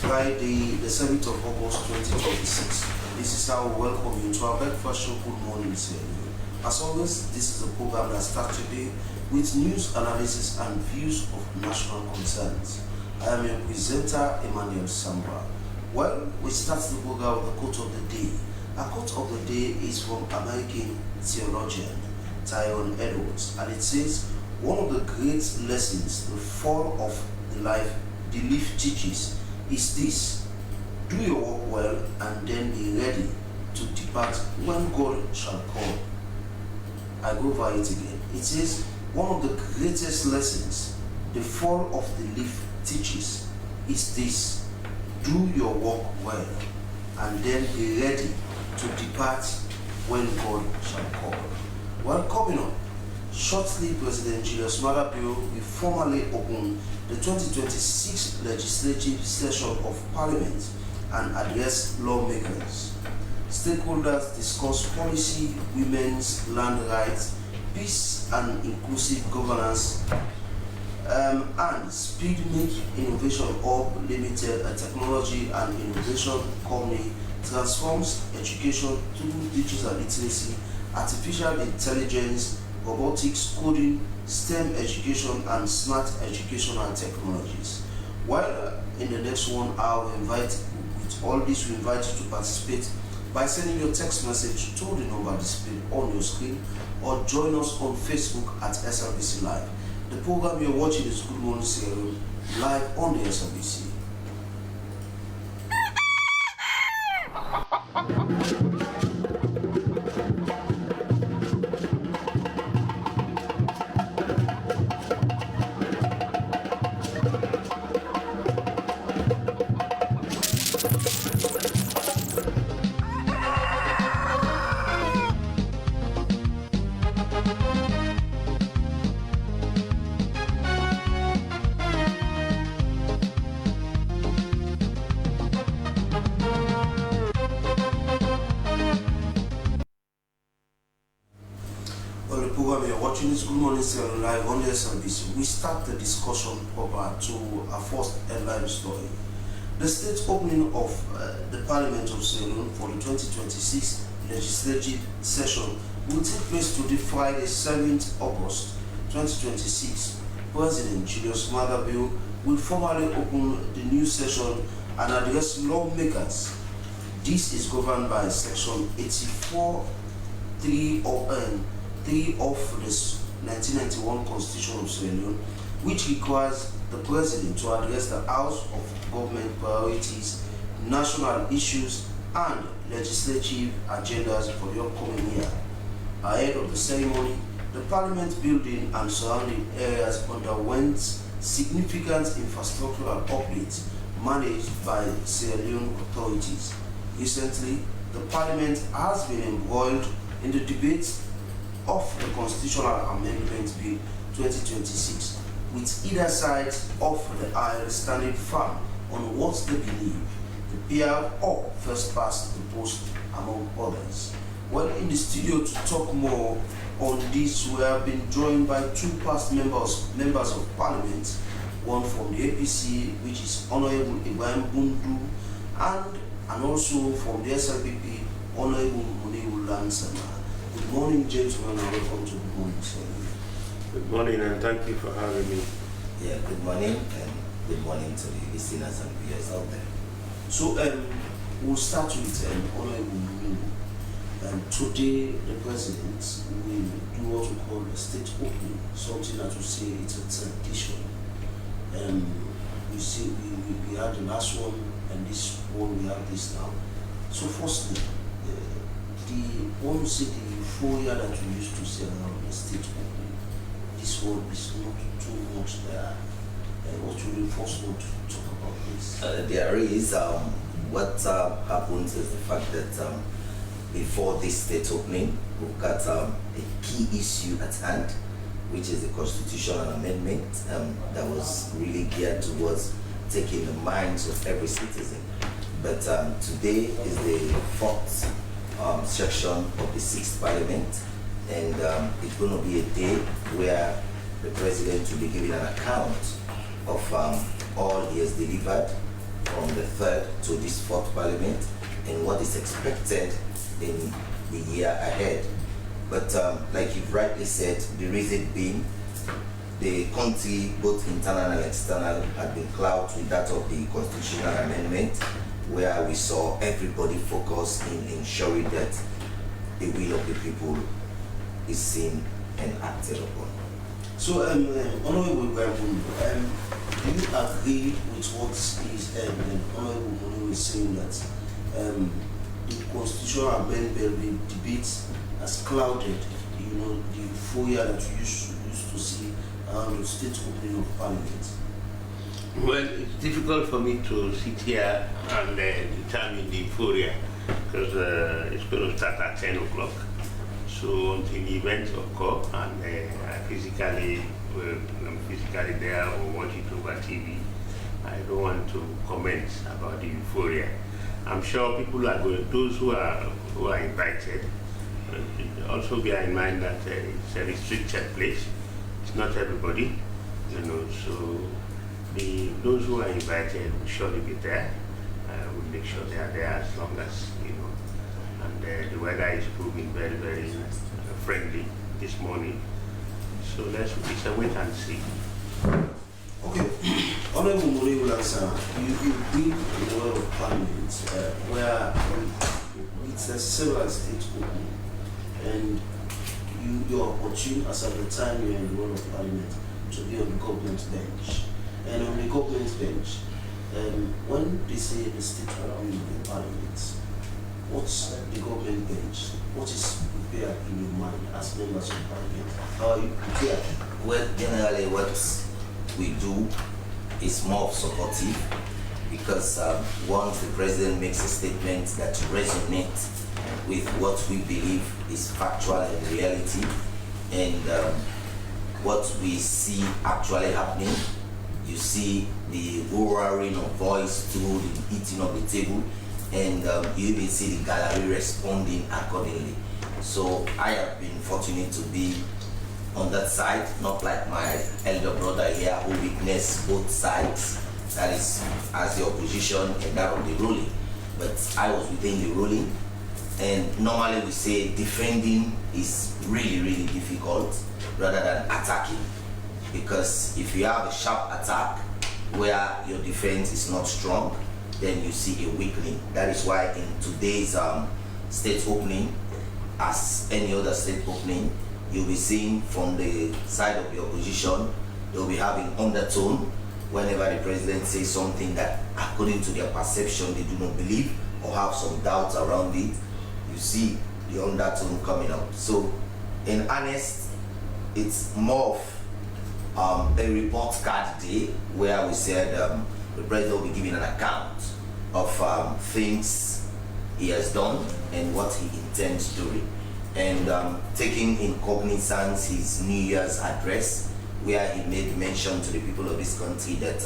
Friday, the 7th of August 2026. This is how we welcome you to our breakfast show, Good Morning Sierra Leone. As always, this is a program that starts today with news, analysis, and views of national concerns. I am your presenter, Emmanuel Sambra. Well, we start the program with the quote of the day. Our quote of the day is from American theologian Tyrone Edwards, and it says, one of the great lessons the fall of the leaf teaches is this: do your work well and then be ready to depart when God shall call. I go over it again. It says, one of the greatest lessons the fall of the leaf teaches is this: do your work well and then be ready to depart when God shall call. Well, coming up shortly, President Julius Maada Bio will formally open the 2026 legislative session of Parliament and address lawmakers. Stakeholders discuss policy, women's land rights, peace and inclusive governance, and Speed Make Innovation Hub Limited, a technology and innovation company, transforms education through digital literacy, artificial intelligence, robotics, coding, STEM education, and smart educational technologies. While in the next 1 hour, we invite you to participate by sending your text message to the number displayed on your screen, or join us on Facebook at SLBC Live. The program you're watching is Good Morning Sierra Leone, live on the SLBC. Good Morning Sierra Leone, live on the SLBC. We start the discussion proper to our first headline story. The state opening of the Parliament of Sierra Leone for the 2026 legislative session will take place today, Friday, 7th August 2026. President Julius Maada Bio will formally open the new session and address lawmakers. This is governed by Section 84(3) of the 1991 Constitution of Sierra Leone, which requires the President to address the House of Government priorities, national issues, and legislative agendas for the upcoming year. Ahead of the ceremony, the Parliament building and surrounding areas underwent significant infrastructural updates managed by Sierra Leone authorities. Recently, the Parliament has been embroiled in the debate of the Constitutional Amendment Bill 2026, with either side of the aisle standing firm on what they believe, the PR or first past the post, among others. Well, in the studio to talk more on this, we have been joined by two past members of Parliament, one from the APC, which is Honorable Ibrahim Bundu, and also from the SLPP, Honorable Muniru Lansana. Good morning, gentlemen, and welcome to Good Morning Sierra Leone. Good morning, and thank you for having me. Yeah, good morning, and good morning to the listeners and viewers out there. So, we'll start with Honorable Muniru. Today, the President will do what we call a state opening, something that we say it's a tradition. We had the last one, and this one, we have this now. So, firstly, the euphoria that we used to see around the state opening, this one is not too much there. What will you first want to talk about this? There is, what happens is the fact that before this state opening, we've got a key issue at hand, which is the constitutional amendment that was really geared towards taking the minds of every citizen. But today is the fourth section of the 6th Parliament, and it's going to be a day where the President will be giving an account of all he has delivered from the third to this fourth parliament and what is expected in the year ahead. But like you've rightly said, the reason being the country, both internal and external, had been clouded with that of the constitutional amendment, where we saw everybody focused in ensuring that the will of the people is seen and acted upon. So, Honorable Gwambun, do you agree with what is Honorable Monu is saying, that the constitutional amendment debate has clouded, the euphoria that we used to see around the state opening of Parliament? Well, it's difficult for me to sit here and determine the euphoria, because it's going to start at 10 o'clock. So until the events occur and I'm physically there or watch it over TV, I don't want to comment about the euphoria. I'm sure people are going, those who are invited, also bear in mind that it's a restricted place. It's not everybody, so those who are invited will surely be there. We'll make sure they are there as long as, and the weather is proving very, very friendly this morning. So it's a wait and see. Okay. Honorable Mole will answer. You've been in a lot of parliaments where it's a several states open, and you're opportune as at the time you're in the role of parliament to be on the government bench. And on the government bench, when they say the state around the parliament, what's the government bench? What is prepared in your mind as members of parliament? How are you prepared? Well, generally what we do is more supportive, because once the president makes a statement that resonates with what we believe is factual and reality, and what we see actually happening, you see the roaring of voice to the eating of the table, and you even see the gallery responding accordingly. So I have been fortunate to be on that side, not like my elder brother here who witnessed both sides, that is as the opposition and that of the ruling. But I was within the ruling, and normally we say defending is really, really difficult rather than attacking, because if you have a sharp attack where your defense is not strong, then you see a weakening. That is why in today's state opening, as any other state opening, you'll be seeing from the side of the opposition, they'll be having undertone whenever the president says something that according to their perception they do not believe or have some doubts around it. You see the undertone coming out. So in earnest, it's more of a report card day where we said the president will be giving an account of things he has done and what he intends doing. And taking in cognizance his New Year's address, where he made mention to the people of this country that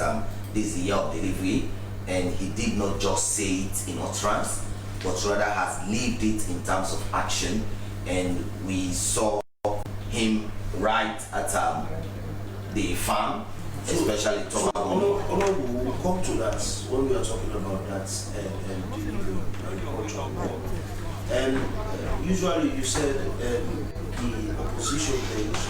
this is the year of delivery, and he did not just say it in utterance, but rather has lived it in terms of action. And we saw him right at the farm, especially we'll come to that when we are talking about that delivery agricultural work. And usually you said the opposition bench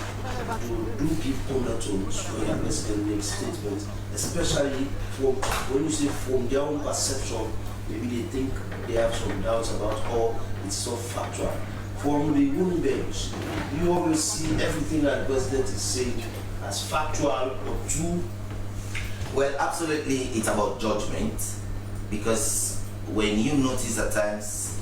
do give undertones when the president makes statements, especially when you say from their own perception, maybe they think they have some doubts about, or it's so factual. From the ruling bench, you always see everything that the president is saying as factual or true. Well, absolutely, it's about judgment, because when you notice at times,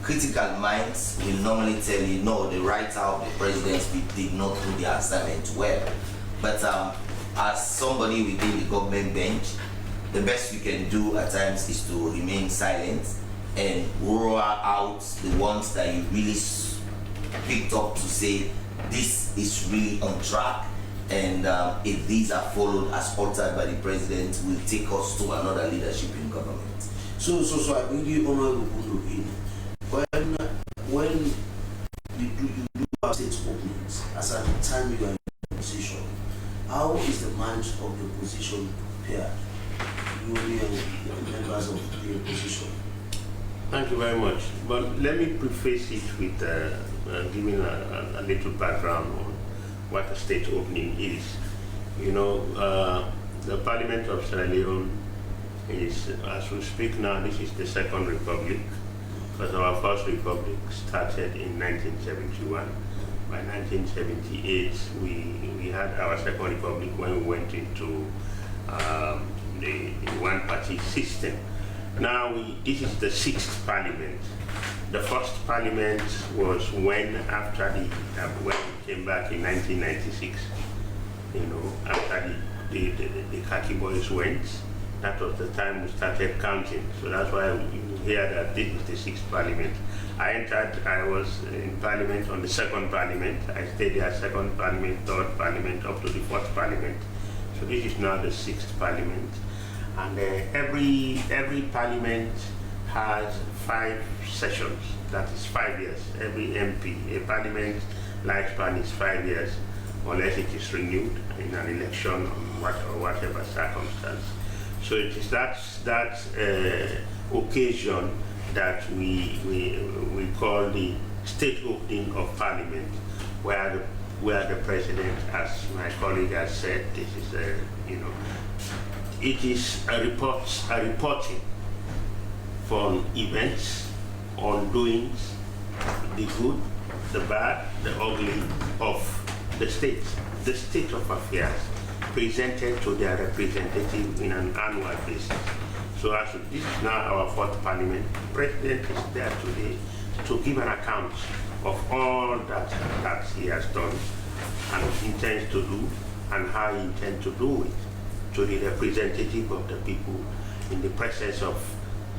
critical minds will normally tell you, no, the writer of the presidency did not do the assignment well. But as somebody within the government bench, the best we can do at times is to remain silent and roar out the ones that you really picked up to say, this is really on track, and if these are followed as altered by the president, will take us to another leadership in government. So I bring you Honorable Bundu in. When you do have state openings, as at the time you are in position, how is the mind of the opposition prepared? You the opposition? Thank you very much. But let me preface it with giving a little background on what a state opening is. You know, the Parliament of Sierra Leone is, as we speak now, this is the Second Republic, because our first republic started in 1971. By 1978, we had our Second Republic when we went into the one-party system. Now, this is the 6th Parliament. The first Parliament was when, after when we came back in 1996, you know, after the khaki boys went, that was the time we started counting. So that's why you hear that this is the 6th Parliament. I was in Parliament on the 2nd Parliament. I stayed there, 2nd Parliament, 3rd Parliament, up to the 4th Parliament. So this is now the 6th Parliament. And every Parliament has 5 sessions, that is 5 years, every MP. A Parliament lifespan is 5 years, unless it is renewed in an election or whatever circumstance. So it is that occasion that we call the state opening of Parliament, where the President, as my colleague has said, this is you know, it is a reporting from events, on doings, the good, the bad, the ugly of the state of affairs, presented to their representative in an annual basis. So as this is now our 4th Parliament, the President is there today to give an account of all that he has done and intends to do, and how he intends to do it, to the representative of the people in the presence of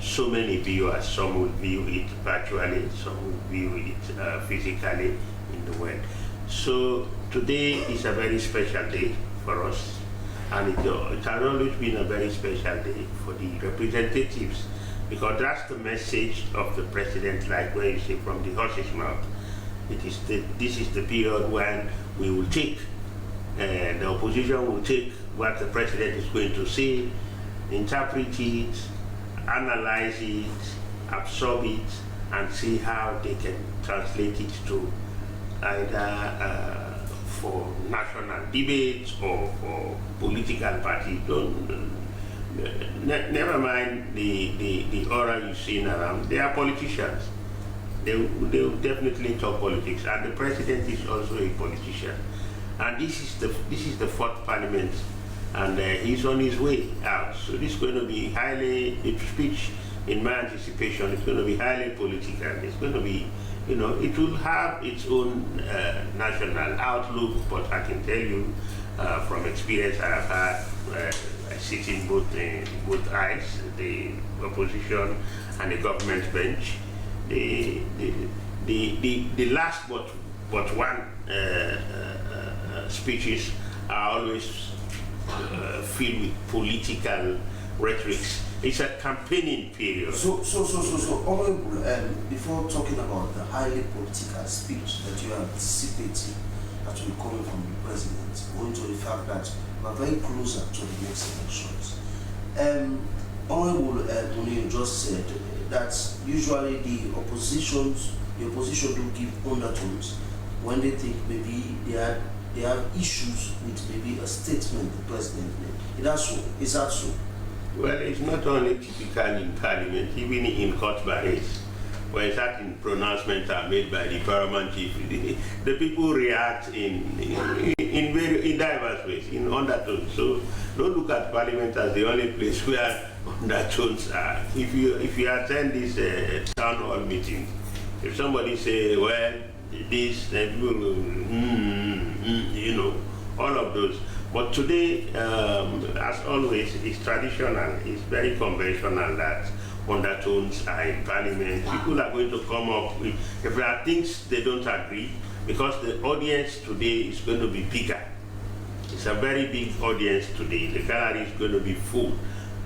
so many viewers. Some will view it virtually, some will view it physically in the world. So today is a very special day for us, and it has always been a very special day for the representatives, because that's the message of the President, like when you say from the horse's mouth. This is the period when we will take, the opposition will take what the President is going to say, interpret it, analyze it, absorb it, and see how they can translate it to either for national debates or for political parties. Never mind the aura you've seen around. They are politicians. They will definitely talk politics, and the President is also a politician. And this is the 4th Parliament, and he's on his way out. So this is going to be the speech, in my anticipation, it's going to be highly political. It's going to be, you know, it will have its own national outlook, but I can tell you from experience I have had, sitting both aisles, the opposition and the government bench, the last but one speeches are always filled with political rhetorics. It's a campaigning period. So, Honorable, before talking about the highly political speech that you are anticipating that will come from the President, going to the fact that we are very closer to the next elections. Honorable Munir just said that usually the opposition do give undertones when they think maybe they have issues with maybe a statement the President made. Is that so? Well, it's not only typical in Parliament, even in court barrels, where certain pronouncements are made by the paramount chief. The people react in diverse ways, in undertones. So don't look at Parliament as the only place where undertones are. If you attend this town hall meeting, if somebody say, well, this, then you know, all of those. But today, as always, it's traditional, it's very conventional that undertones are in Parliament. People are going to come up with, if there are things they don't agree, because the audience today is going to be bigger. It's a very big audience today. The gallery is going to be full.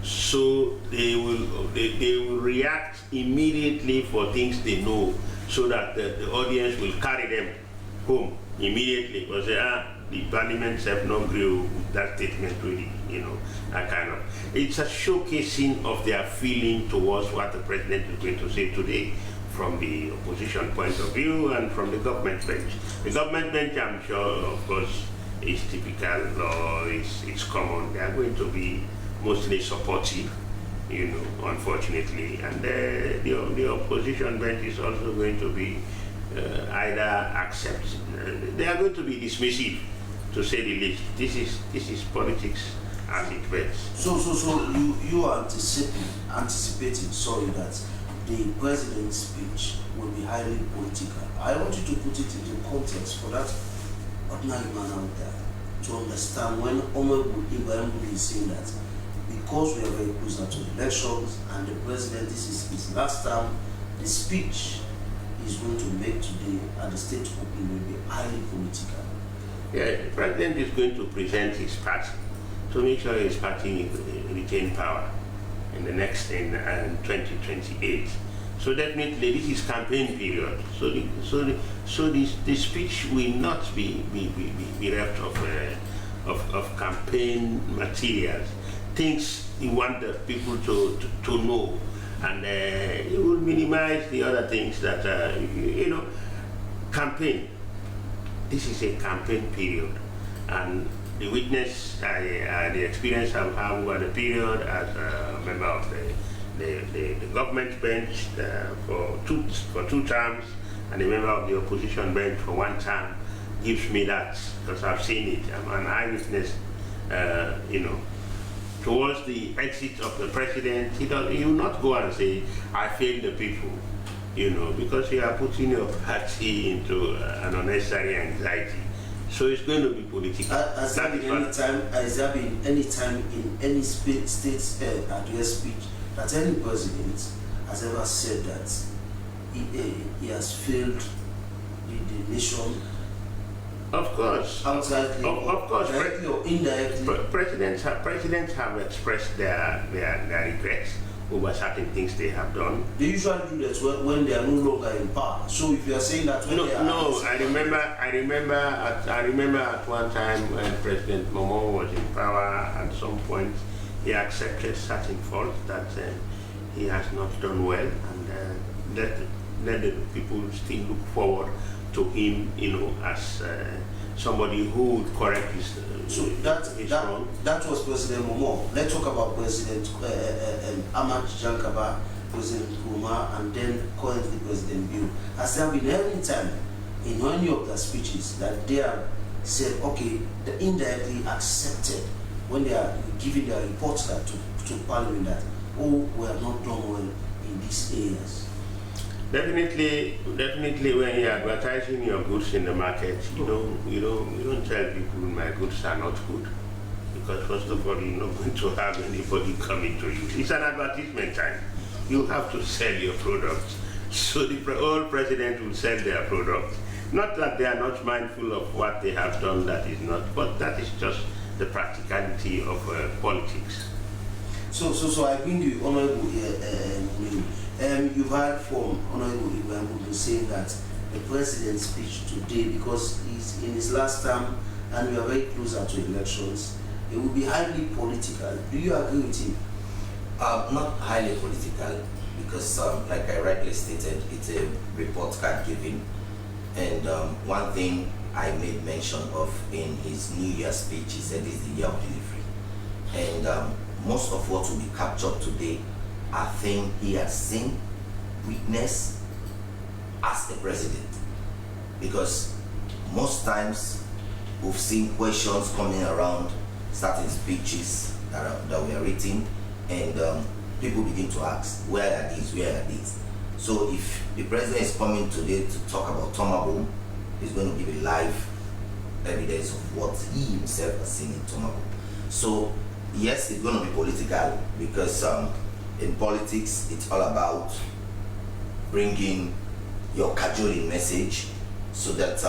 So they will react immediately for things they know, so that the audience will carry them home immediately because the parliament have not agree with that statement really, that kind of. It's a showcasing of their feeling towards what the president is going to say today from the opposition point of view and from the government bench. The government bench, I'm sure, of course, is typical or it's common. They are going to be mostly supportive, unfortunately. And the opposition bench is also going to be either accept, they are going to be dismissive, to say the least. This is politics at its best. So you are anticipating, that the president's speech will be highly political. I want you to put it into context for that ordinary man out there to understand when Honorable Ibrahim is saying that because we are very close to elections and the president, this is his last term, the speech he's going to make today at the state opening will be highly political. Yeah, the president is going to present his party to make sure his party retain power in the next in 2028. So definitely this is campaign period. So the speech will not be bereft of campaign materials, things you want the people to know, and it will minimize the other things that campaign. This is a campaign period, and the witness, the experience I've had over the period as a member of the government bench for two terms, and a member of the opposition bench for one term, gives me that, because I've seen it. I'm an eyewitness, towards the exit of the president. He will not go and say, I failed the people, because you are putting your party into an unnecessary anxiety. So it's going to be political. Has there been any time in any state's address speech that any president has ever said that he has failed the nation? Of course. Outside, of course, directly or indirectly. Presidents have expressed their regrets over certain things they have done. They usually do that when they are no longer in power. So if you are saying that when they are I remember at one time when President Momo was in power, at some point he accepted certain faults that he has not done well, and let the people still look forward to him, as somebody who would correct his wrong. That was President Momo. Let's talk about President Ahmad Jankaba, President Kuma, and then currently President Bill. Has there been any time in any of their speeches that they have said, okay, they indirectly accepted when they are giving their reports to Parliament that, oh, we have not done well in these areas? Definitely, when you're advertising your goods in the market, you don't tell people my goods are not good, because first of all, you're not going to have anybody coming to you. It's an advertisement time. You have to sell your product. So all presidents will sell their product. Not that they are not mindful of what they have done, that is not, but that is just the practicality of politics. So I bring you Honorable you've heard from Honorable Ibrahim saying that the president's speech today, because he's in his last term and we are very closer to elections, it will be highly political. Do you agree with him? Not highly political, because like I rightly stated, it's a report card giving, and one thing I made mention of in his New Year speech, he said is the year of delivery, and most of what will be captured today are things he has seen, witnessed as the president, because most times we've seen questions coming around certain speeches that we are written, and people begin to ask, where are these? So if the president is coming today to talk about Tomabom, he's going to give a live evidence of what he himself has seen in Tomabom. So yes, it's going to be political, because in politics, it's all about bringing your cajoling message so that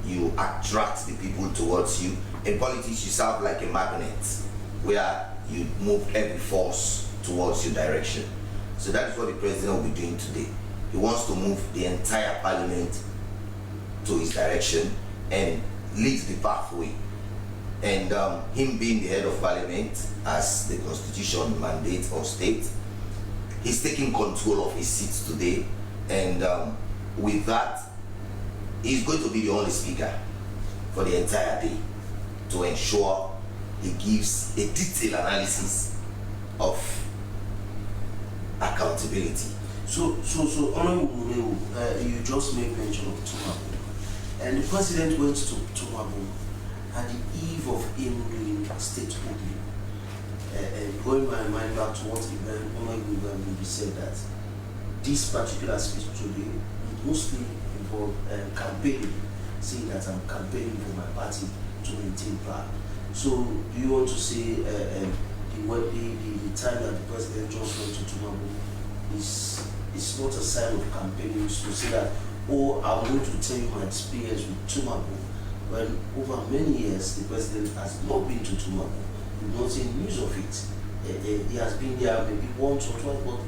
you attract the people towards you. In politics, you serve like a magnet where you move every force towards your direction. So that is what the president will be doing today. He wants to move the entire parliament to his direction and leads the pathway. And him being the head of parliament, as the constitution mandates or states, he's taking control of his seats today, and with that, he's going to be the only speaker for the entire day to ensure he gives a detailed analysis of accountability. So Honorable Muneu, you just made mention of Tumabu, and the president went to Tumabu at the eve of him doing state opening. Going my mind back to what Honorable said, that this particular speech today would mostly involve campaigning, saying that I'm campaigning for my party to maintain power. So do you want to say the time that the president just went to Tumabu is not a sign of campaigning, to say that, oh, I'm going to tell you my experience with Tumabu, when over many years the president has not been to Tumabu? We've not seen news of it. He has been there maybe once or twice, but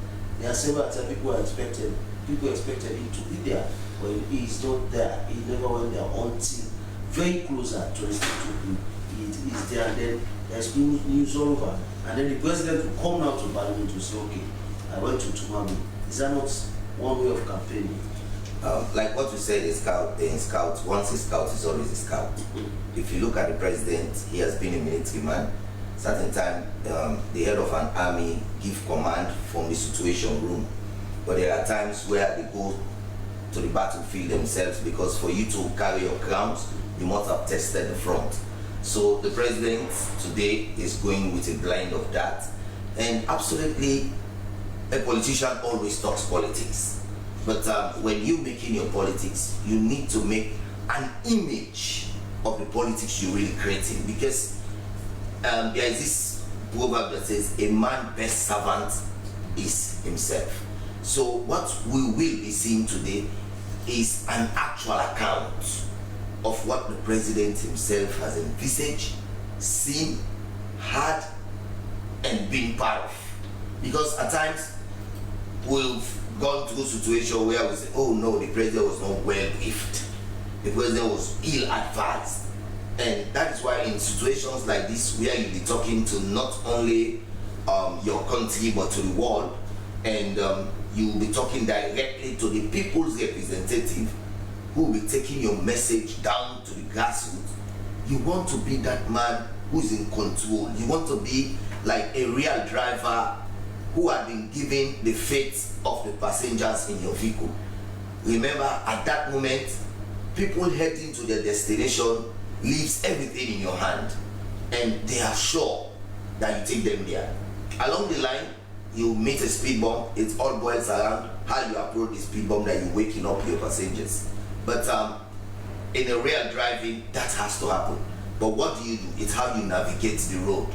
there are several times people expected him to be there. When he is not there, he never went there until very closer to the state opening. He is there, and then there's news all over. And then the president will come out to parliament to say, okay, I went to Tumabu. Is that not one way of campaigning? Like what you said, in scout, once a scout is always a scout. If you look at the president, he has been a military man. Certain time, the head of an army give command from the situation room. But there are times where they go to the battlefield themselves, because for you to carry your crowns, you must have tested the front. So the president today is going with a blend of that. And absolutely, a politician always talks politics. But when you're making your politics, you need to make an image of the politics you're really creating. Because there is this proverb that says, a man's best servant is himself. So what we will be seeing today is an actual account of what the president himself has envisaged, seen, had, and been part of. Because at times, we've gone through a situation where we say, oh no, the president was not well briefed. The president was ill advised. And that is why in situations like this, where you'll be talking to not only your country, but to the world, and you'll be talking directly to the people's representative, who will be taking your message down to the grassroots. You want to be that man who's in control. You want to be like a real driver who had been given the fate of the passengers in your vehicle. Remember, at that moment, people heading to their destination leaves everything in your hand, and they are sure that you take them there. Along the line, you meet a speed bump. It all boils around how you approach the speed bump, that you're waking up your passengers. But in a real driving, that has to happen. But what do? It's how you navigate the road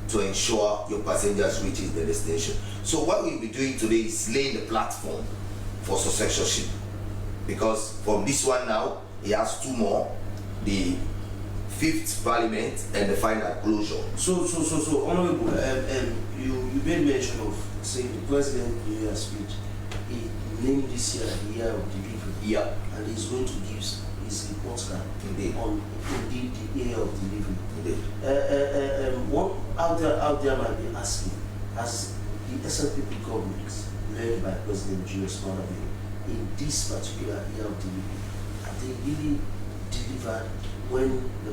to ensure your passengers reaches their destination. So what we'll be doing today is laying the platform for successorship. Because from this one now, he has two more, the 5th parliament and the final closure. So Honorable, you made mention of saying the president in your speech, he named this year the year of delivery. Yeah. And he's going to give his report card on indeed the year of delivery. Indeed. What out there might be asking, as the SLPP government led by President Julius Malema in this particular year of delivery, have they really delivered when the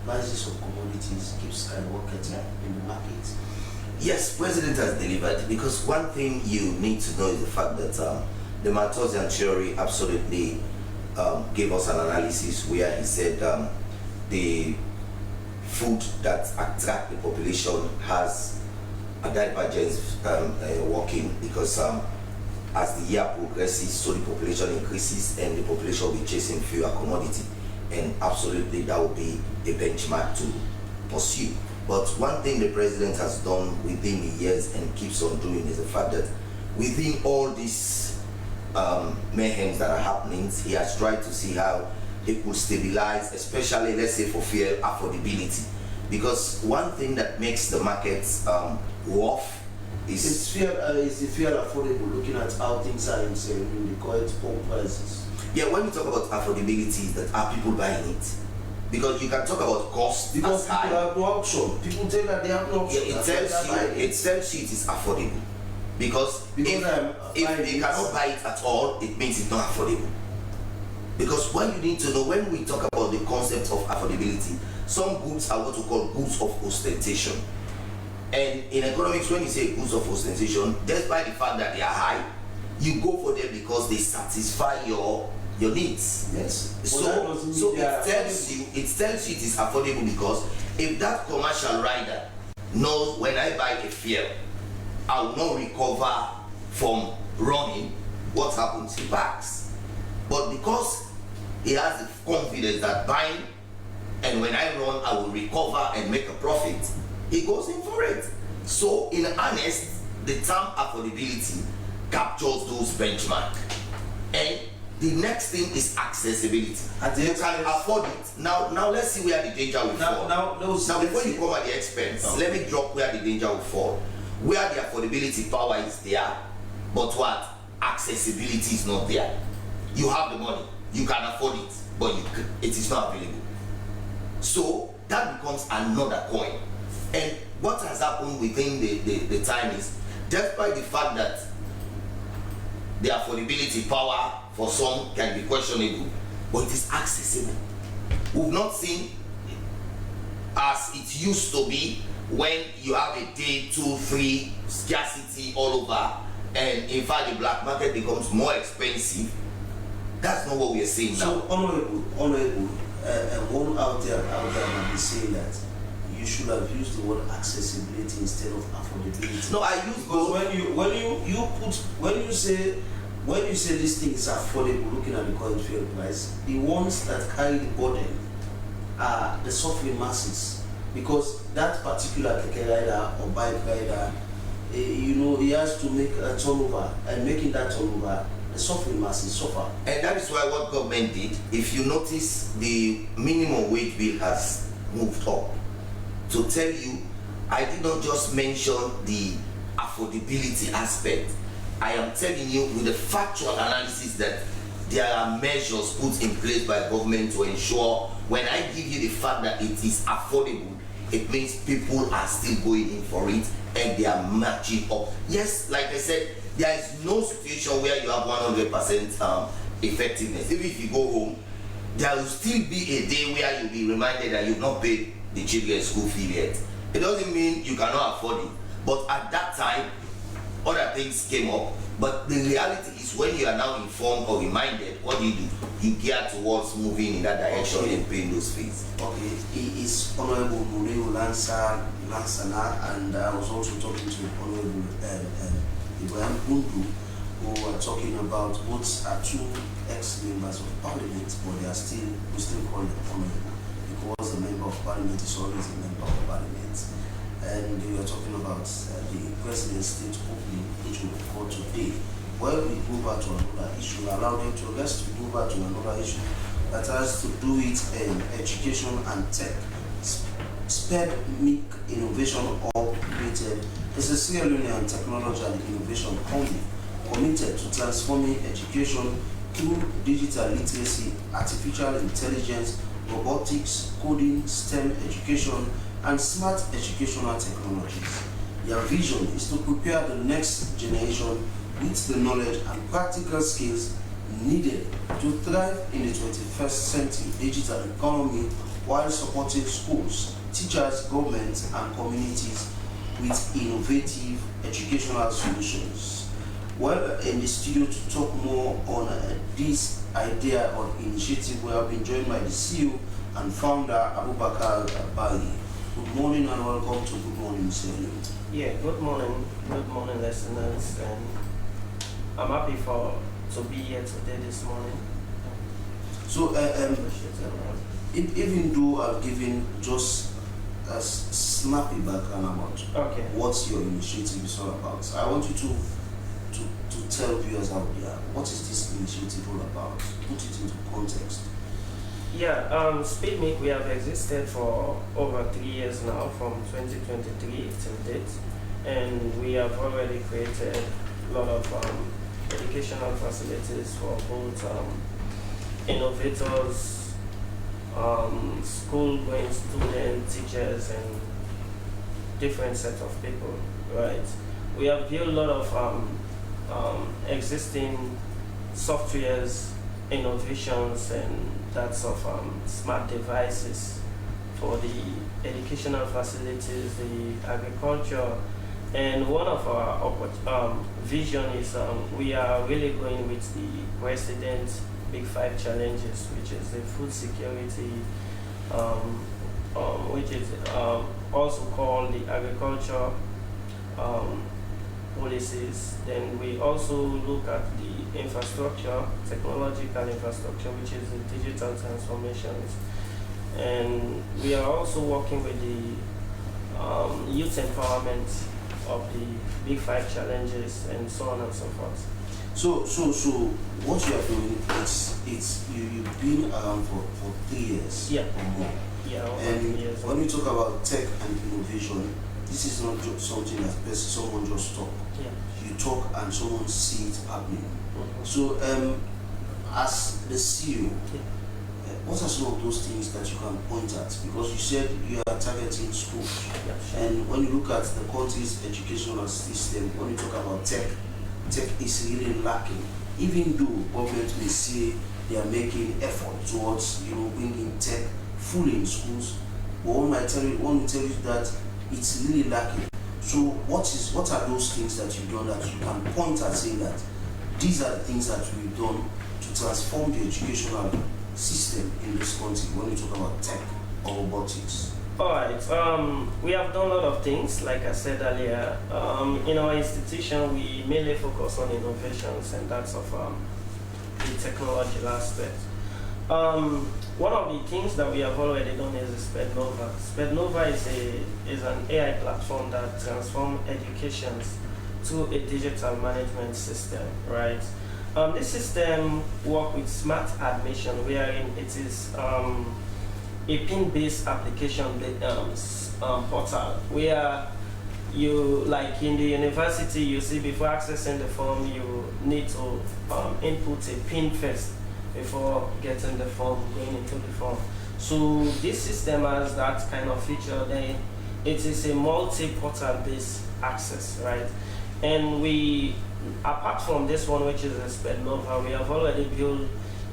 prices of commodities keep skyrocketing in the market? Yes, President has delivered, because one thing you need to know is the fact that the Malthusian theory absolutely gave us an analysis where he said the food that attracts the population has a divergence working, because as the year progresses, so the population increases and the population will be chasing fewer commodity, and absolutely that will be a benchmark to pursue. But one thing the president has done within the years and keeps on doing is the fact that within all these mayhems that are happening, he has tried to see how he could stabilize, especially, let's say, for fuel affordability. Because one thing that makes the markets rough Is the fare affordable looking at how things are in the current home prices? Yeah, when you talk about affordability, that are people buying it? Because you can talk about cost. Because people have no option. People tell that they have no option. Yeah, it tells you it is affordable. Because if they cannot buy it at all, it means it's not affordable. Because what you need to know when we talk about the concept of affordability, some goods are what we call goods of ostentation. And in economics, when you say goods of ostentation, despite the fact that they are high, you go for them because they satisfy your needs. Yes. So it tells you it is affordable because if that commercial rider knows when I buy a fare, I will not recover from running, what happens? He backs. But because he has the confidence that buying and when I run, I will recover and make a profit, he goes in for it. So in earnest, the term affordability captures those benchmarks. And the next thing is accessibility. You can afford it. Now let's see where the danger will fall. Now before you come at the expense, let me drop where the danger will fall. Where the affordability power is there, but what? Accessibility is not there. You have the money, you can afford it, but it is not available. So that becomes another coin. And what has happened within the time is, despite the fact that the affordability power for some can be questionable, but it is accessible. We've not seen as it used to be when you have a day, 2, 3 scarcity all over, and in fact the black market becomes more expensive. That's not what we are saying now. So honorable, one out there will be saying that you should have used the word accessibility instead of affordability. No, I use because when you say this thing is affordable, looking at the current fuel price, the ones that carry the burden are the suffering masses. Because that particular keke rider or bike rider, he has to make a turnover, and making that turnover, the suffering masses suffer. And that is why what government did, if you notice, the minimum wage bill has moved up. To tell you, I did not just mention the affordability aspect. I am telling you with the factual analysis that there are measures put in place by government to ensure, when I give you the fact that it is affordable, it means people are still going in for it and they are matching up. Yes, like I said, there is no situation where you have 100% effectiveness. Even if you go home, there will still be a day where you'll be reminded that you've not paid the children's school fee yet. It doesn't mean you cannot afford it, but at that time, other things came up. But the reality is, when you are now informed or reminded, what do? You gear towards moving in that direction and paying those fees. Okay, he is Honorable Mureo Lansana, and I was also talking to Honorable Ibrahim Bundu, who are talking about both are two ex-members of Parliament, but we still call them Honorable, because the member of Parliament is always a member of Parliament. And we are talking about the President's State opening, which will occur today. Well, we go back to another issue. Allow them to rest. We go back to another issue that has to do with education and tech. Sped Make Innovation Hub Limited is a Sierra Leone technology and innovation company committed to transforming education through digital literacy, artificial intelligence, robotics, coding, STEM education, and smart educational technologies. Their vision is to prepare the next generation with the knowledge and practical skills needed to thrive in the 21st century digital economy, while supporting schools, teachers, governments, and communities with innovative educational solutions. Well, in the studio to talk more on this idea or initiative, we have been joined by the CEO and founder, Abubakar Bali. Good morning and welcome to Good Morning Sierra Leone. Yeah, good morning, listeners, and I'm happy to be here today this morning. So, even though I've given just a snappy background about what your initiative is all about, I want you to tell viewers out there, what is this initiative all about? Put it into context. Yeah, SpeedMake, we have existed for over 3 years now, from 2023 till date, and we have already created a lot of educational facilities for both innovators, school-going students, teachers, and different set of people, right? We have built a lot of existing softwares, innovations, and that's of smart devices for the educational facilities, the agriculture, and one of our vision is we are really going with the President's Big Five challenges, which is the food security, which is also called the agriculture policies. Then we also look at the infrastructure, technological infrastructure, which is the digital transformations. And we are also working with the youth empowerment of the Big Five challenges and so on and so forth. So what you are doing, you've been around for 3 years or more. Yeah, over and 3 years. When we talk about tech and innovation, this is not just something that someone just talk. Yeah. You talk and someone see it happening. Mm-hmm. So as the CEO, Yeah. What are some of those things that you can point at? Because you said you are targeting schools. Yeah, sure. And when you look at the country's educational system, when you talk about tech is really lacking. Even though government may say they are making effort towards bringing tech fully in schools, but one will tell you that it's really lacking. So what are those things that you've done that you can point at, saying that these are the things that we've done to transform the educational system in this country when we talk about tech or robotics? All right. We have done a lot of things, like I said earlier. In our institution, we mainly focus on innovations, and that's of the technological aspect. One of the things that we have already done is SPEDNOVA. SPEDNOVA is an AI platform that transforms education to a digital management system, right? This system works with smart admission, wherein it is a pin-based application portal, where you, like in the university, you see before accessing the form, you need to input a pin first before getting the form, going into the form. So this system has that kind of feature. Then it is a multi-portal based access, right? And we, apart from this one, which is a SPEDNOVA, we have already built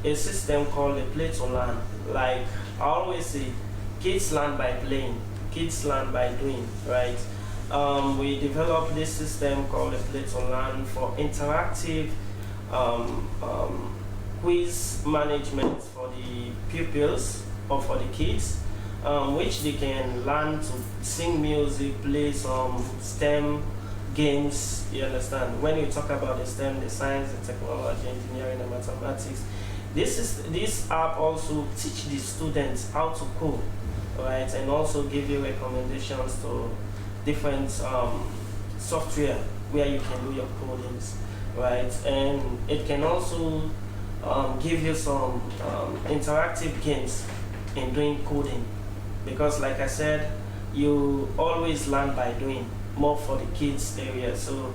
a system called a Play to Learn. Like I always say, kids learn by playing, kids learn by doing, right? We developed this system called a Play to Learn for interactive quiz management for the pupils or for the kids, which they can learn to sing music, play some STEM games. You understand? When you talk about the STEM, the science, the technology, engineering, and mathematics, this app also teach the students how to code, right? And also give you recommendations to different software where you can do your codings, right? And it can also give you some interactive games in doing coding, because like I said, you always learn by doing, more for the kids area. So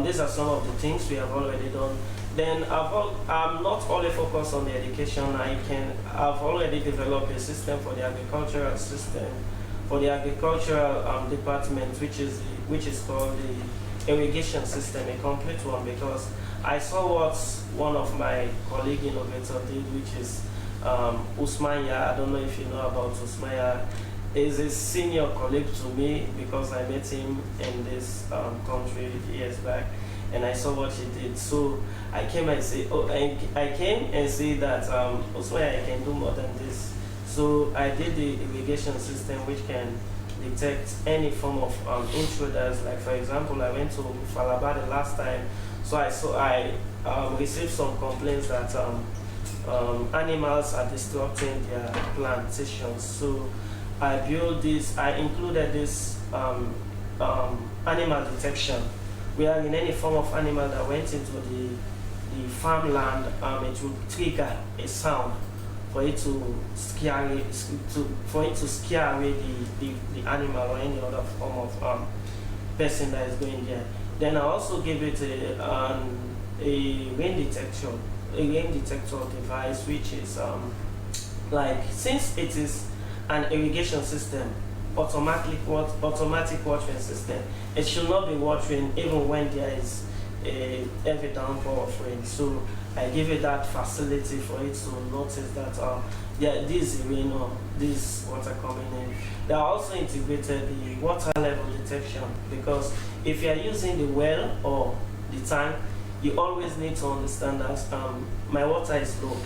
these are some of the things we have already done. Then I'm not only focused on the education. I've already developed a system for the agricultural system, for the agricultural department, which is called the irrigation system, a complete one, because I saw what one of my colleague innovators did, which is Usmanya. I don't know if you know about Usmanya. Is a senior colleague to me because I met him in this country years back, and I saw what he did. So I came and say, I came and say that Usmanya, I can do more than this. So I did the irrigation system, which can detect any form of intruders. Like for example, I went to Falaba the last time, so I received some complaints that animals are disrupting their plantations. So I built this. I included this animal detection, where in any form of animal that went into the farmland, it would trigger a sound for it to scare away the animal or any other form of person that is going there. Then I also give it a rain detector device, which is like, since it is an irrigation system, automatic watering system, it should not be watering even when there is a heavy downpour of rain. So I give it that facility for it to notice that this is rain or this water coming in. They are also integrated the water level detection, because if you are using the well or the tank, you always need to understand that my water is low,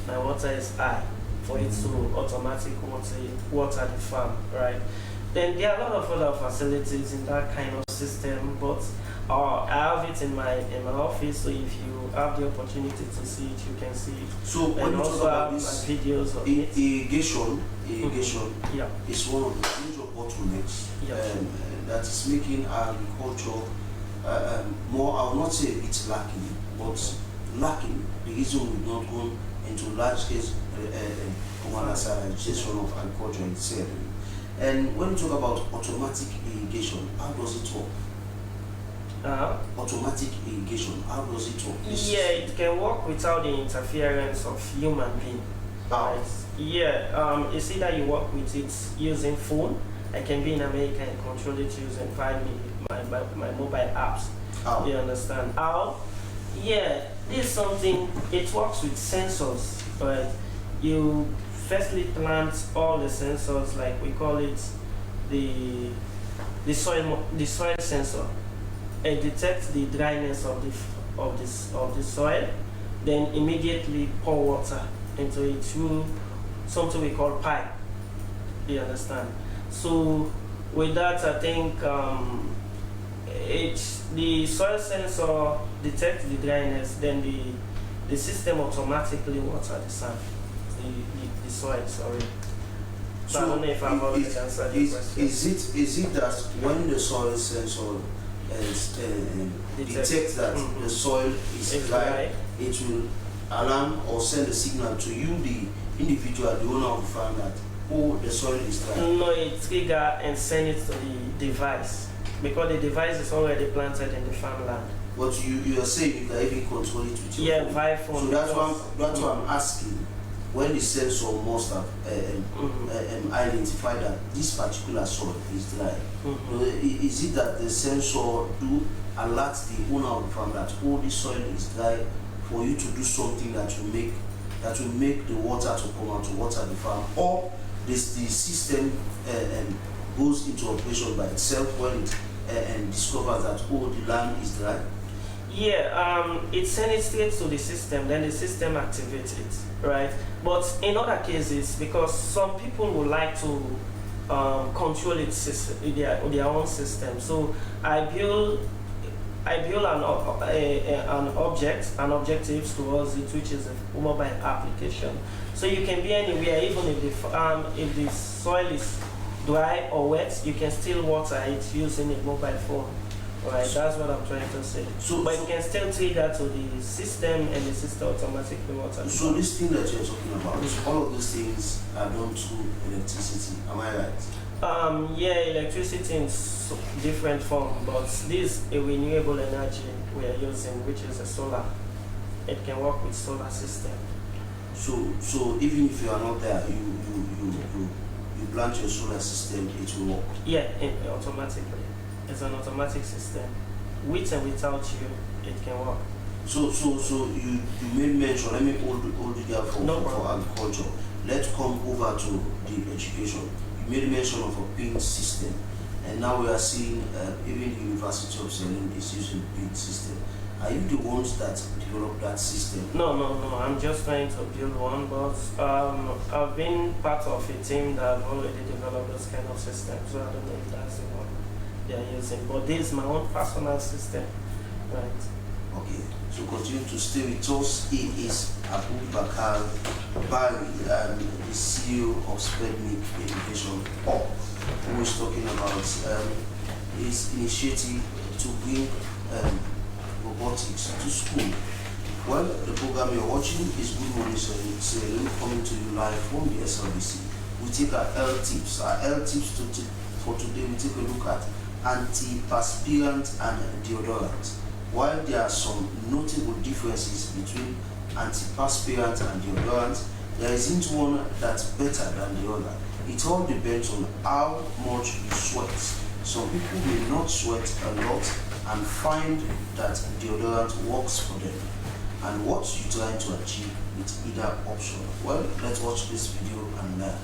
my water is high, for it to automatically water the farm, right? Then there are a lot of other facilities in that kind of system, but I have it in my office, so if you have the opportunity to see it, you can see it. So when you talk about this, videos of it. irrigation Yeah. is one of the major bottlenecks that is making agriculture more, I will not say it's lacking, but lacking. The reason we've not gone into large-scale commercialization of agriculture itself. And when you talk about automatic irrigation, how does it work? Automatic irrigation, how does it work? Yeah, it can work without the interference of human being. Right? Yeah, you see that you work with it using phone. I can be in America and control it using my mobile apps. How? You understand? How? Yeah, this is something, it works with sensors, right? You firstly plant all the sensors, like we call it the soil sensor. It detects the dryness of the soil, then immediately pour water into it through something we call pipe. You understand? So with that, I think the soil sensor detects the dryness, then the system automatically water the sand, the soil. Sorry. So I don't know if I've already answered your question. Is it that when the soil sensor detects that the soil is dry, it will alarm or send a signal to you, the individual, the owner of the farm, that the soil is dry? No, it trigger and send it to the device, because the device is already planted in the farmland. But you are saying you can even control it with your phone. via phone. So that's why I'm asking, when the sensor must have identified that this particular soil is dry, is it that the sensor do alert the owner of the farm that this soil is dry, for you to do something that will make the water to come out to water the farm, or the system goes into operation by itself when it discovers that the land is dry? Yeah, it sends it straight to the system, then the system activates it, right? But in other cases, because some people would like to control their own system, so I build an objective towards it, which is a mobile application. So you can be anywhere, even if the soil is dry or wet, you can still water it using a mobile phone. Right, that's what I'm trying to say. But it can still trigger to the system, and the system automatically waters. So this thing that you're talking about, all of these things are done through electricity. Am I right? Yeah, electricity in different form, but this is a renewable energy we are using, which is a solar. It can work with solar system. So even if you are not there, you plant your solar system, it will work. Yeah, automatically. It's an automatic system. With and without you, it can work. So you made mention, let me hold it there for agriculture. Let's come over to the education. You made mention of a PIN system, and now we are seeing even the University of Ceylon is using PIN system. Are you the ones that developed that system? No. I'm just trying to build one, but I've been part of a team that already developed this kind of system, so I don't know if that's the one they are using. But this is my own personal system, right? Okay, so continue to stay with us. He is Abu Bakar Bari, the CEO of Spreadnik Education, who is talking about his initiative to bring robotics to school. Well, the program you're watching is Good Morning Sierra Leone, coming to you live from the SLBC. We take our L tips. Our L tips for today, we take a look at antiperspirant and deodorant. While there are some notable differences between antiperspirant and deodorant, there isn't one that's better than the other. It all depends on how much you sweat. Some people may not sweat a lot and find that deodorant works for them. And what you trying to achieve with either option? Well, let's watch this video and learn.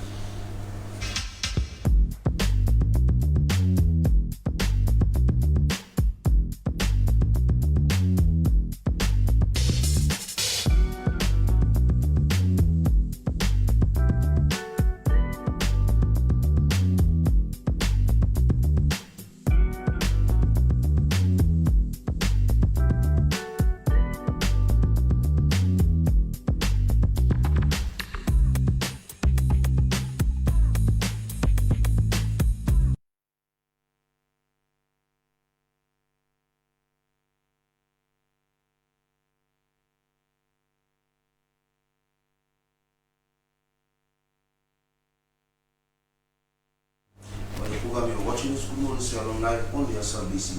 You're watching this Good Morning Sierra Leone live on the SRBC.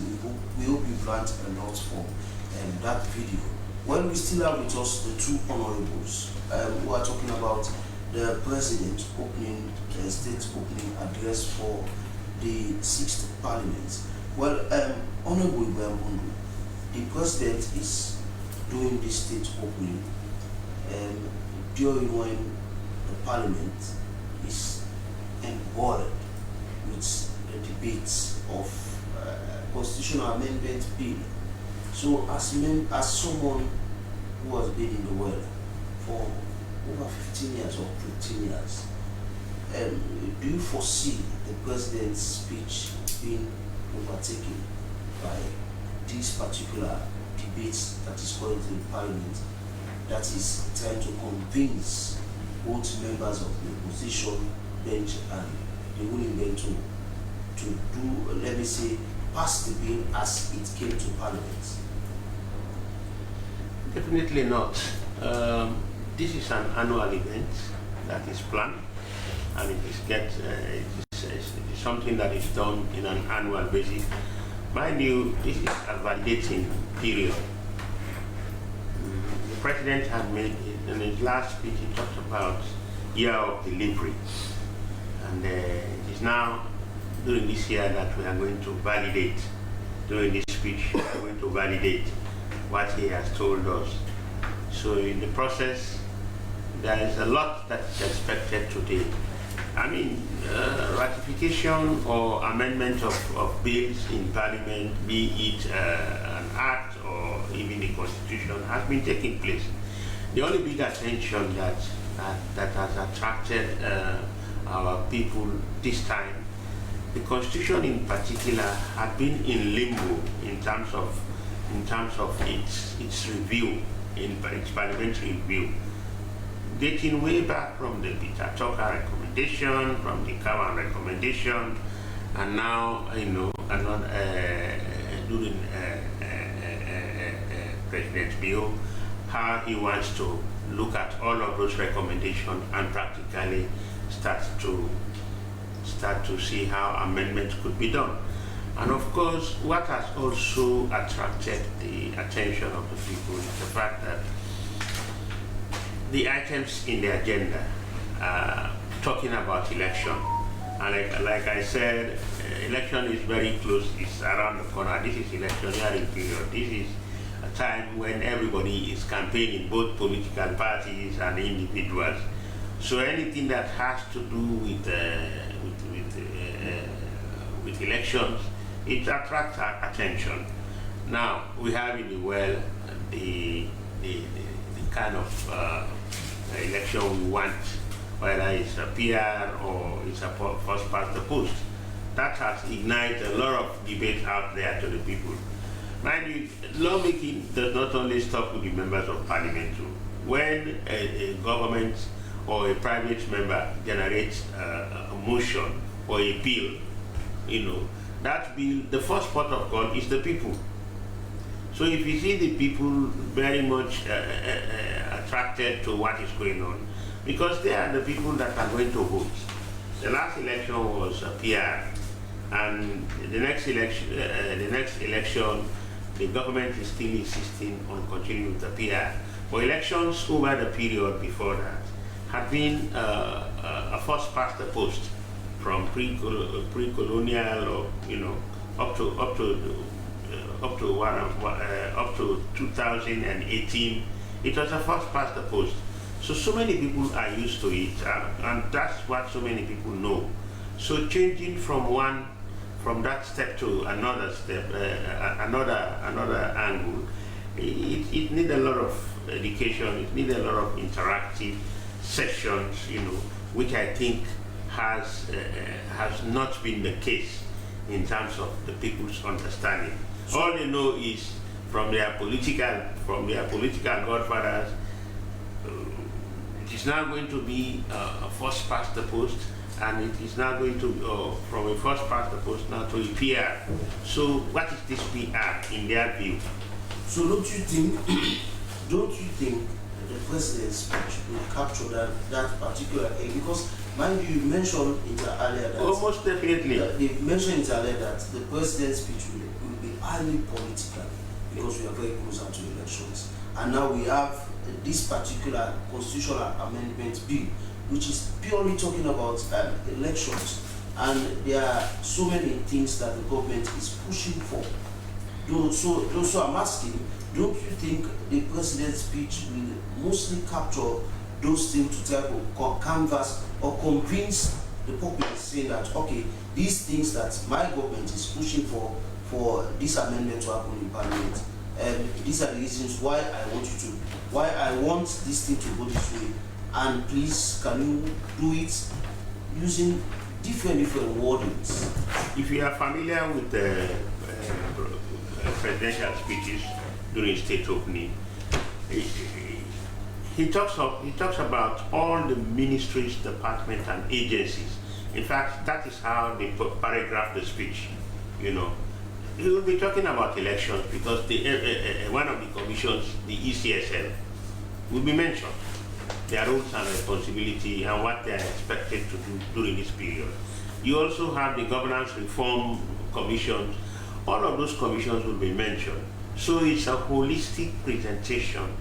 We hope you've learned a lot from that video. Well, we still have with us the two honorables who are talking about the president opening the state opening address for the 6th Parliament. Well, Honorable Ibrahim Bundu, the president is doing this state opening during when the Parliament is embroiled with the debates of constitutional amendment bill. So as someone who has been in the world for over 15 years or 15 years, do you foresee the president's speech being overtaken by these particular debates that is going to the Parliament, that is trying to convince both members of the opposition bench and the ruling bench to do, let me say, pass the bill as it came to Parliament? Definitely not. This is an annual event that is planned, and it is something that is done in an annual basis. Mind you, this is a validating period. The president had made, in his last speech, he talked about year of delivery, and it is now during this year that we are going to validate, during this speech, we are going to validate what he has told us. So in the process, there is a lot that is expected today. I mean, ratification or amendment of bills in Parliament, be it an act or even the Constitution, has been taking place. The only big attention that has attracted our people this time, the Constitution in particular, had been in limbo in terms of its review, in its parliamentary review, dating way back from the Peter Tucker recommendation, from the Cowan recommendation, and now, you know, during President Bill, how he wants to look at all of those recommendations and practically start to see how amendments could be done. And of course, what has also attracted the attention of the people is the fact that the items in the agenda are talking about election. And like I said, election is very close, it's around the corner. This is electioneering period. This is a time when everybody is campaigning, both political parties and individuals. So anything that has to do with elections, it attracts our attention. Now we have in the world the kind of election we want, whether it's a PR or it's a first past the post. That has ignited a lot of debate out there to the people. Mind you, lawmaking does not only stop with the members of Parliament too. When a government or a private member generates a motion or a bill, you know, that bill, the first port of call is the people. So if you see the people very much attracted to what is going on, because they are the people that are going to vote. The last election was a PR, And the next election, the government is still insisting on continuing with the PR. For elections over the period before that had been a first past the post from pre-colonial, or up to 2018. It was a first past the post. So many people are used to it, and that's what so many people know. So changing from that step to another step, another angle, it needs a lot of education. It needs a lot of interactive sessions, which I think has not been the case in terms of the people's understanding. All they know is from their political godfathers. It is now going to be a first past the post, and it is now going to from a first past the post now to a PR. So what is this PR in their view? So don't you think the president's speech will capture that particular area? Because mind you mentioned it earlier that almost definitely they mentioned it earlier that the president's speech will be highly political because we are very closer to elections, and now we have this particular constitutional amendment bill, which is purely talking about elections, and there are so many things that the government is pushing for. So I'm asking, don't you think the president's speech will mostly capture those things to try to canvass or convince the populace, saying that okay, these things that my government is pushing for this amendment to happen in Parliament, and these are the reasons why I want this thing to go this way, and please can you do it using different wordings? If you are familiar with the presidential speeches during state opening, he talks about all the ministries, departments, and agencies. In fact, that is how they paragraph the speech. He will be talking about elections because one of the commissions, the ECSL, will be mentioned, their roles and responsibility and what they are expected to do during this period. You also have the governance reform commissions. All of those commissions will be mentioned. So it's a holistic presentation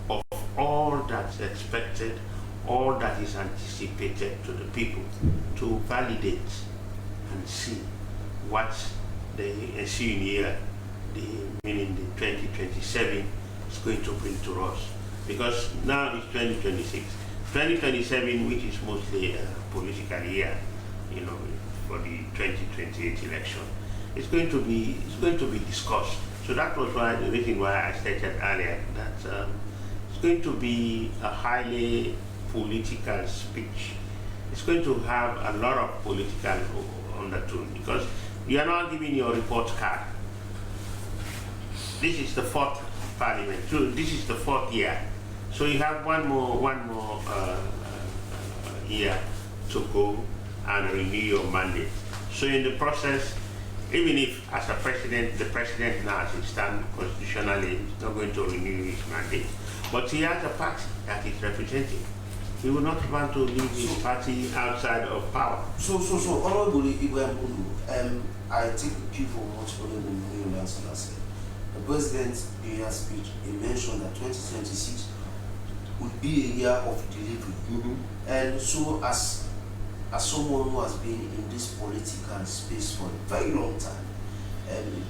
of all that's expected, all that is anticipated to the people, to validate and see what the ensuing year, meaning the 2027, is going to bring to us. Because now it's 2026. 2027, which is mostly a political year, for the 2028 election, it's going to be discussed. So that was the reason why I stated earlier that it's going to be a highly political speech. It's going to have a lot of political undertone because you are not giving your report card. This is the fourth parliament. So this is the fourth year. So you have one more year to go and renew your mandate. So in the process, even if as a president, the president now as it stands constitutionally is not going to renew his mandate, but he has a party that he's representing. He will not want to leave his party outside of power. So Honorable Ibrahim Bundu, I take the cue from what Honorable Bundu said. The president in his speech, he mentioned that 2026 would be a year of delivery. And so as someone who has been in this political space for a very long time,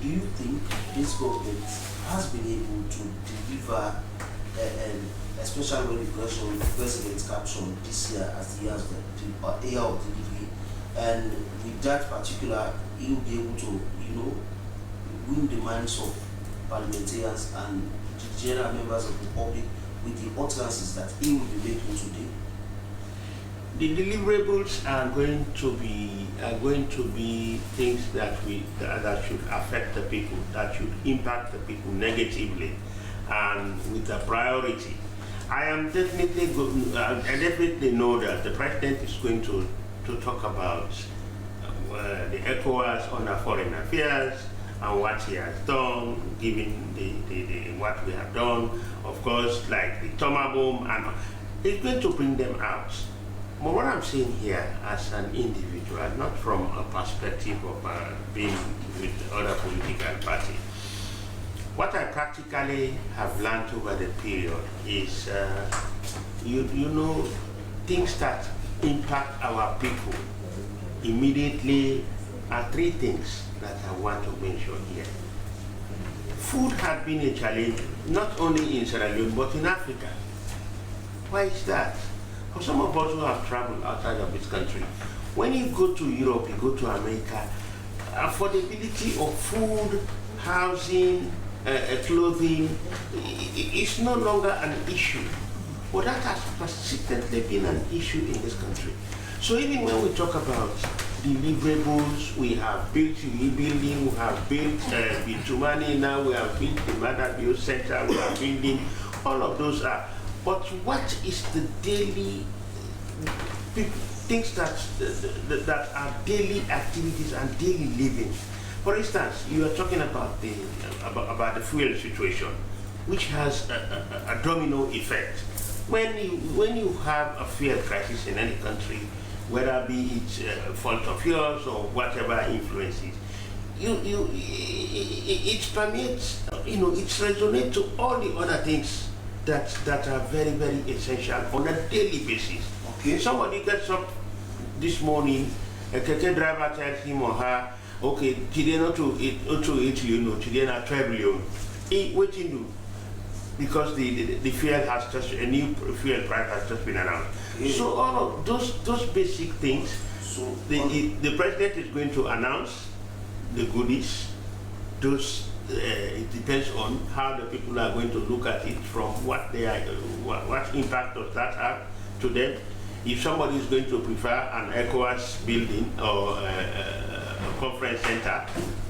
do you think this government has been able to deliver, especially when the president captioned this year as the year of delivery, and with that particular, he will be able to, win the minds of parliamentarians and the general members of the public with the utterances that he will be making today? The deliverables are going to be things that should affect the people, that should impact the people negatively, and with a priority. I definitely know that the president is going to talk about the ECOWAS under foreign affairs and what he has done, given what we have done, of course, like the Toma bomb, and it's going to bring them out. But what I'm saying here as an individual, not from a perspective of being with other political parties, what I practically have learned over the period is, you know, things that impact our people immediately are three things that I want to mention here. Food had been a challenge, not only in Sierra Leone, but in Africa. Why is that? For some of us who have traveled outside of this country, when you go to Europe, you go to America, affordability of food, housing, clothing, is no longer an issue. But that has persistently been an issue in this country. So even when we talk about deliverables, we have built rebuilding, we have built Bitumani, now we have built the Mother Bio Center, we are building, all of those are. But what is the daily things that are daily activities and daily living? For instance, you are talking about the fuel situation, which has a domino effect. When you have a fuel crisis in any country, whether be it fault of yours or whatever influences, it permeates, it resonates to all the other things that are very, very essential on a daily basis. Okay. Somebody gets up this morning, a keke driver tells him or her, okay, today not to 8 Leone, today not 12 Leone. What you do? Because the fuel has just, a new fuel price has just been announced. Yeah. So all of those basic things, so the president is going to announce the goodies. Those it depends on how the people are going to look at it, from what they are, what impact does that have to them. If somebody is going to prefer an ECOWAS building or a conference center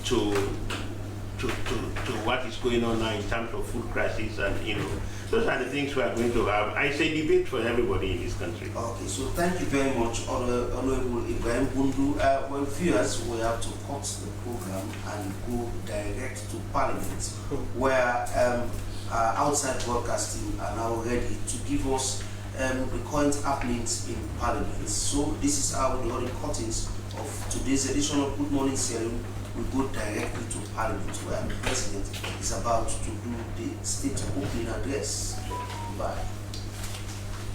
to what is going on now in terms of food crisis, and those are the things we are going to have. I say debate for everybody in this country. Okay, so thank you very much, Honorable Ibrahim Bundu. Well, viewers, we have to cut the program and go direct to Parliament, where outside broadcasting are now ready to give us the current happenings in Parliament. So this is how the other cuttings of today's edition of Good Morning Sierra Leone will go directly to Parliament, where the President is about to do the state opening address. Bye.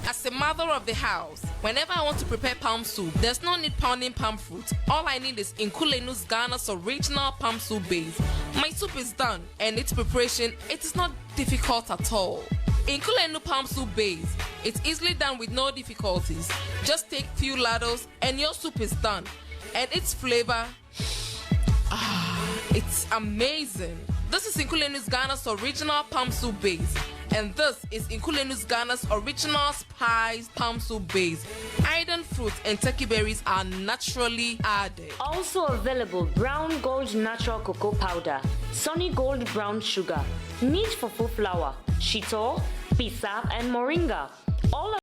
As a mother of the house, whenever I want to prepare palm soup, there's no need pounding palm fruit. All I need is Nkulenu's Ghana's original palm soup base. My soup is done, and its preparation, it is not difficult at all. Nkulenu palm soup base, it's easily done with no difficulties. Just take few ladles and your soup is done. And its flavor, it's amazing. This is Nkulenu's Ghana's original palm soup base. And this is Nkulenu's Ghana's original spiced palm soup base. Iron fruit and turkey berries are naturally added. Also available, brown gold natural cocoa powder, sunny gold brown sugar, neat fufu flour, shito, pisa, and moringa. All